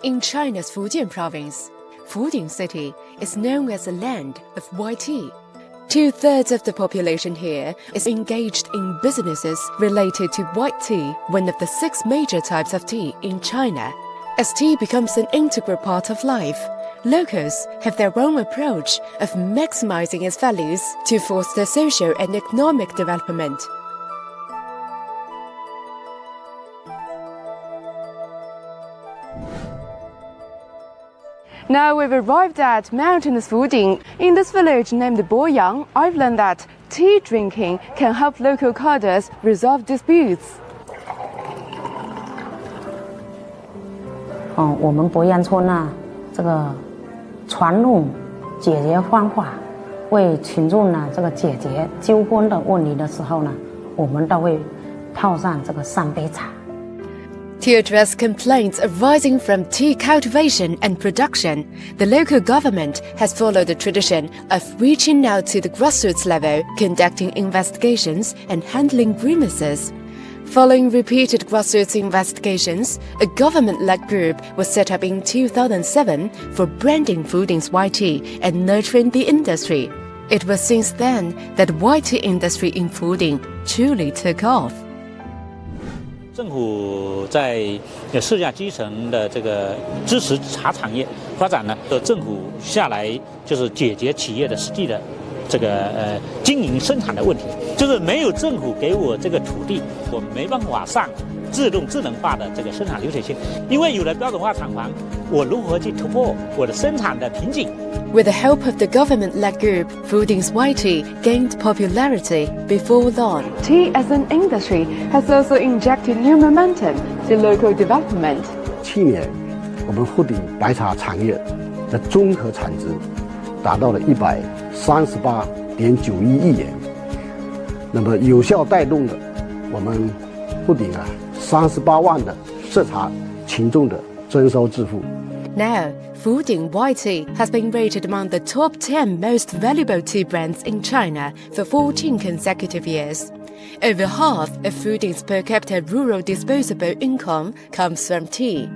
In China's Fujian province, Fuding city is known as the land of white tea. 2/3 of the population here is engaged in businesses related to white tea, one of the 6 major types of tea in China. As tea becomes an integral part of life, locals have their own approach of maximizing its values to foster social and economic development. Now we've arrived at mountainous Fuding. In this village named Boyang, I've learned that tea drinking can help local cadres resolve disputes. 我们博彦村呢，这个传统解决方法，为群众呢这个解决纠纷的问题的时候呢，我们都会泡上这个3杯茶。To address complaints arising from tea cultivation and production, the local government has followed the tradition of reaching out to the grassroots level, conducting investigations and handling grievances. Following repeated grassroots investigations, a government-led group was set up in 2007 for branding Fuding's white tea and nurturing the industry. It was since then that white tea industry in Fuding truly took off. 政府在市下基层的这个支持茶产业发展呢，政府下来就是解决企业的实际的这个经营生产的问题，就是没有政府给我这个土地，我没办法上智能化的这个生产流水线，因为有了标准化厂房，我如何去突破我的生产的瓶颈？ With the help of the government-led group, Fuding's white tea gained popularity before long. Tea as an industry has also injected new momentum to local development. 去年，我们富鼎白茶产业的综合产值达到了138.91亿元，那么有效带动了我们富鼎38万的涉茶群众的增收致富。 Now, Fuding white tea has been rated among the top 10 most valuable tea brands in China for 14 consecutive years. Over half of Fuding's per capita rural disposable income comes from tea.